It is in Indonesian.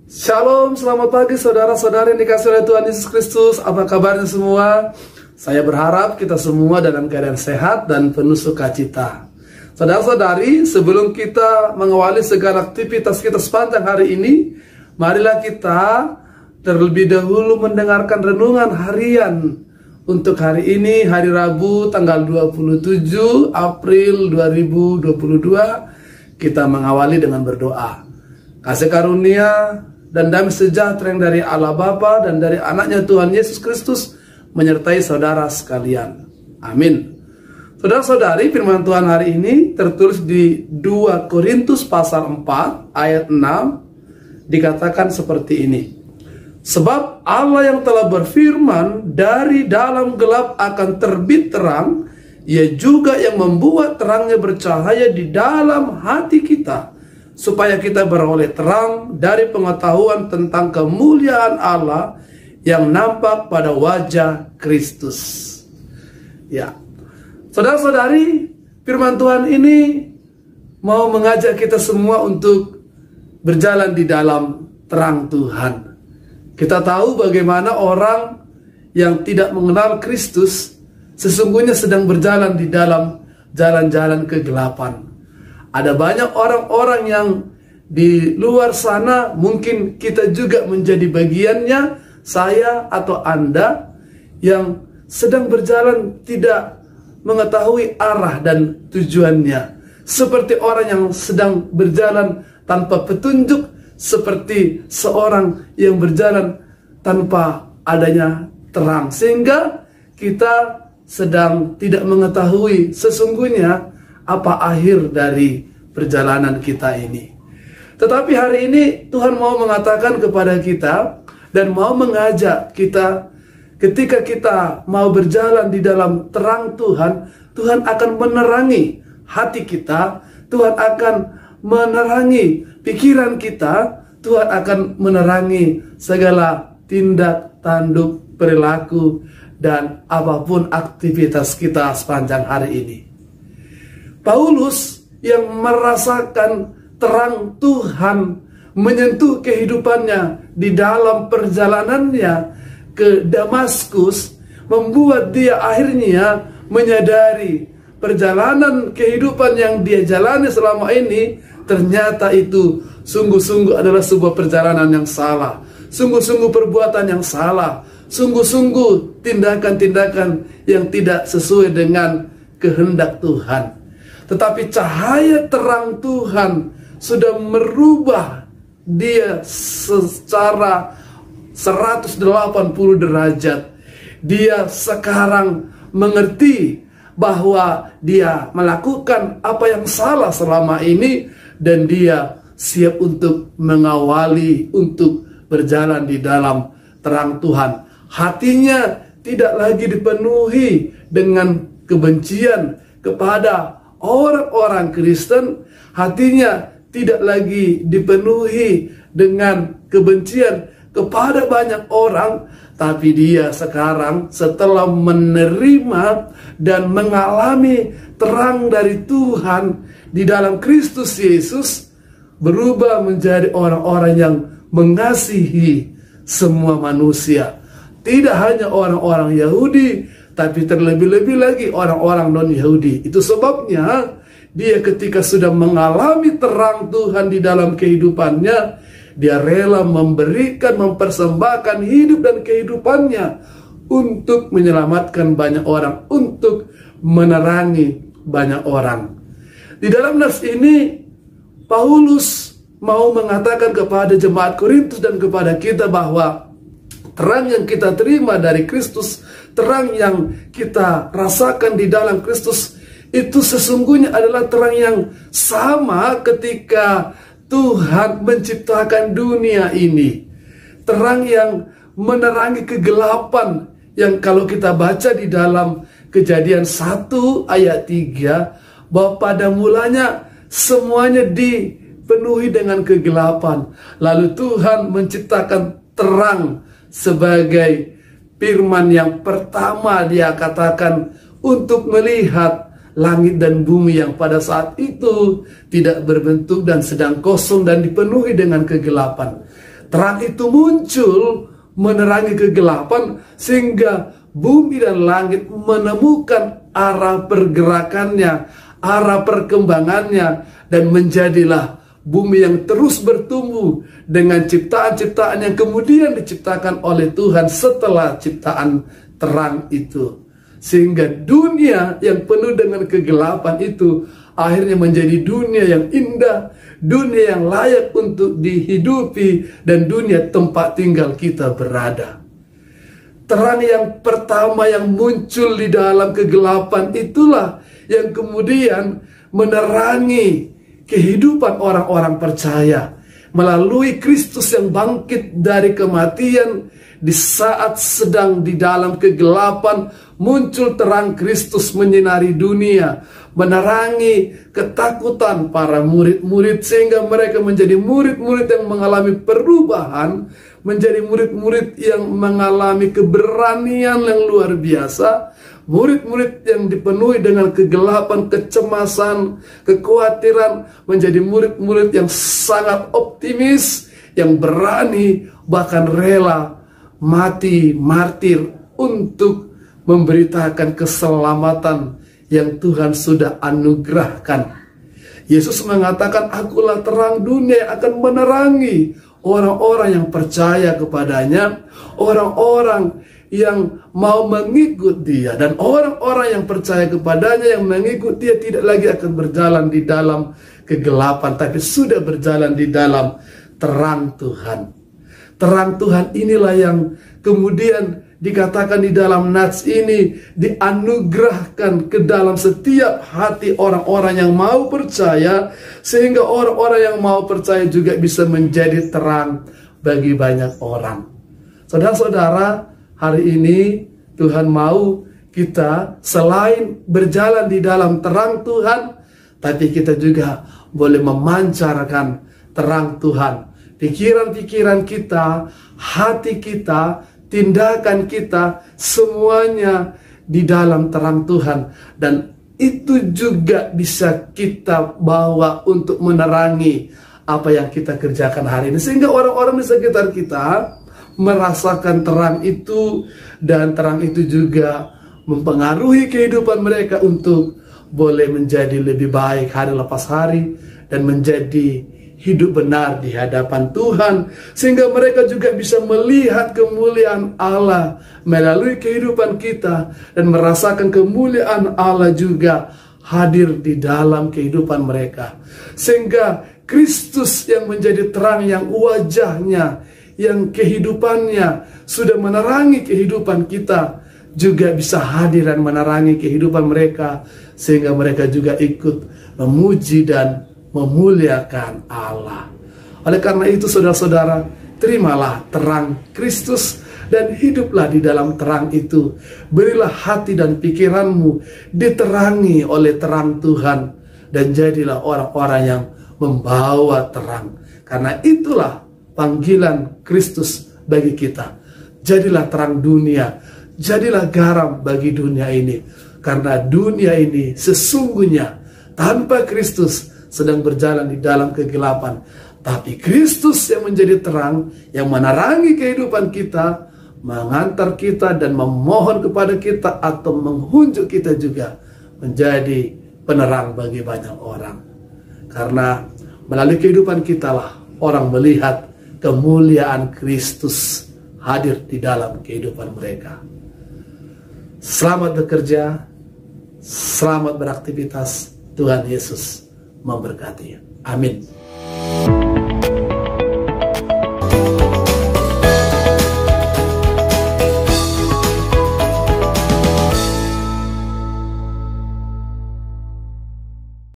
Shalom, selamat pagi saudara-saudari yang dikasihi oleh Tuhan Yesus Kristus. Apa kabarnya semua? Saya berharap kita semua dalam keadaan sehat dan penuh sukacita. Saudara-saudari, sebelum kita mengawali segala aktivitas kita sepanjang hari ini, marilah kita terlebih dahulu mendengarkan renungan harian untuk hari ini, hari Rabu tanggal 27 April 2022. Kita mengawali dengan berdoa. Kasih karunia dan damai sejahtera yang dari Allah Bapa dan dari anaknya Tuhan Yesus Kristus menyertai saudara sekalian. Amin. Saudara-saudari, firman Tuhan hari ini tertulis di 2 Korintus pasal 4 ayat 6, dikatakan seperti ini. Sebab Allah yang telah berfirman, dari dalam gelap akan terbit terang, Ia juga yang membuat terangnya bercahaya di dalam hati kita, supaya kita beroleh terang dari pengetahuan tentang kemuliaan Allah yang nampak pada wajah Kristus. Ya, saudara-saudari, firman Tuhan ini mau mengajak kita semua untuk berjalan di dalam terang Tuhan. Kita tahu bagaimana orang yang tidak mengenal Kristus sesungguhnya sedang berjalan di dalam jalan-jalan kegelapan. Ada banyak orang-orang yang di luar sana, mungkin kita juga menjadi bagiannya, saya atau Anda, yang sedang berjalan tidak mengetahui arah dan tujuannya. Seperti orang yang sedang berjalan tanpa petunjuk, seperti seorang yang berjalan tanpa adanya terang. Sehingga kita sedang tidak mengetahui sesungguhnya apa akhir dari perjalanan kita ini. Tetapi hari ini Tuhan mau mengatakan kepada kita dan mau mengajak kita, ketika kita mau berjalan di dalam terang Tuhan, Tuhan akan menerangi hati kita, Tuhan akan menerangi pikiran kita, Tuhan akan menerangi segala tindak tanduk, perilaku, dan apapun aktivitas kita sepanjang hari ini. Paulus yang merasakan terang Tuhan menyentuh kehidupannya di dalam perjalanannya ke Damaskus, membuat dia akhirnya menyadari perjalanan kehidupan yang dia jalani selama ini ternyata itu sungguh-sungguh adalah sebuah perjalanan yang salah, sungguh-sungguh perbuatan yang salah, sungguh-sungguh tindakan-tindakan yang tidak sesuai dengan kehendak Tuhan. Tetapi cahaya terang Tuhan sudah merubah dia secara 180 derajat. Dia sekarang mengerti bahwa dia melakukan apa yang salah selama ini, dan dia siap untuk mengawali, untuk berjalan di dalam terang Tuhan. Hatinya tidak lagi dipenuhi dengan kebencian kepada orang-orang Kristen, hatinya tidak lagi dipenuhi dengan kebencian kepada banyak orang, tapi dia sekarang setelah menerima dan mengalami terang dari Tuhan di dalam Kristus Yesus, berubah menjadi orang-orang yang mengasihi semua manusia. Tidak hanya orang-orang Yahudi, tapi terlebih-lebih lagi orang-orang non-Yahudi. Itu sebabnya dia ketika sudah mengalami terang Tuhan di dalam kehidupannya, dia rela memberikan, mempersembahkan hidup dan kehidupannya untuk menyelamatkan banyak orang, untuk menerangi banyak orang. Di dalam nas ini, Paulus mau mengatakan kepada jemaat Korintus dan kepada kita bahwa terang yang kita terima dari Kristus, terang yang kita rasakan di dalam Kristus, itu sesungguhnya adalah terang yang sama ketika Tuhan menciptakan dunia ini. Terang yang menerangi kegelapan, yang kalau kita baca di dalam Kejadian 1 ayat 3, bahwa pada mulanya semuanya dipenuhi dengan kegelapan. Lalu Tuhan menciptakan terang sebagai firman yang pertama dia katakan untuk melihat langit dan bumi yang pada saat itu tidak berbentuk dan sedang kosong dan dipenuhi dengan kegelapan. Terang itu muncul menerangi kegelapan sehingga bumi dan langit menemukan arah pergerakannya, arah perkembangannya, dan menjadilah bumi yang terus bertumbuh dengan ciptaan-ciptaan yang kemudian diciptakan oleh Tuhan setelah ciptaan terang itu. Sehingga dunia yang penuh dengan kegelapan itu akhirnya menjadi dunia yang indah, dunia yang layak untuk dihidupi, dan dunia tempat tinggal kita berada. Terang yang pertama yang muncul di dalam kegelapan itulah yang kemudian menerangi kehidupan orang-orang percaya melalui Kristus yang bangkit dari kematian. Di saat sedang di dalam kegelapan, muncul terang Kristus menyinari dunia, menerangi ketakutan para murid-murid, sehingga mereka menjadi murid-murid yang mengalami perubahan, menjadi murid-murid yang mengalami keberanian yang luar biasa, murid-murid yang dipenuhi dengan kegelapan, kecemasan, kekhawatiran, menjadi murid-murid yang sangat optimis, yang berani, bahkan rela mati martir untuk memberitakan keselamatan yang Tuhan sudah anugerahkan. Yesus mengatakan, "Akulah terang dunia yang akan menerangi orang-orang yang percaya kepadanya, orang-orang yang mau mengikut Dia, dan orang-orang yang percaya kepadanya, yang mengikut Dia tidak lagi akan berjalan di dalam kegelapan, tapi sudah berjalan di dalam terang Tuhan." Terang Tuhan inilah yang kemudian dikatakan di dalam nats ini dianugerahkan ke dalam setiap hati orang-orang yang mau percaya, sehingga orang-orang yang mau percaya juga bisa menjadi terang bagi banyak orang. Saudara-saudara, hari ini Tuhan mau kita selain berjalan di dalam terang Tuhan, tapi kita juga boleh memancarkan terang Tuhan. Pikiran-pikiran kita, hati kita, tindakan kita, semuanya di dalam terang Tuhan. Dan itu juga bisa kita bawa untuk menerangi apa yang kita kerjakan hari ini, sehingga orang-orang di sekitar kita merasakan terang itu, dan terang itu juga mempengaruhi kehidupan mereka untuk boleh menjadi lebih baik hari lepas hari, dan menjadi hidup benar di hadapan Tuhan, sehingga mereka juga bisa melihat kemuliaan Allah melalui kehidupan kita, dan merasakan kemuliaan Allah juga hadir di dalam kehidupan mereka, sehingga Kristus yang menjadi terang, yang wajahnya, yang kehidupannya sudah menerangi kehidupan kita, juga bisa hadir dan menerangi kehidupan mereka, sehingga mereka juga ikut memuji dan memuliakan Allah. Oleh karena itu, saudara-saudara, terimalah terang Kristus dan hiduplah di dalam terang itu. Berilah hati dan pikiranmu diterangi oleh terang Tuhan, dan jadilah orang-orang yang membawa terang. Karena itulah panggilan Kristus bagi kita. Jadilah terang dunia, jadilah garam bagi dunia ini. Karena dunia ini sesungguhnya tanpa Kristus sedang berjalan di dalam kegelapan. Tapi Kristus yang menjadi terang, yang menerangi kehidupan kita, mengantar kita dan memohon kepada kita atau menghunjuk kita juga menjadi penerang bagi banyak orang. Karena melalui kehidupan kita lah orang melihat kemuliaan Kristus hadir di dalam kehidupan mereka. Selamat bekerja, selamat beraktivitas. Tuhan Yesus memberkati. Amin.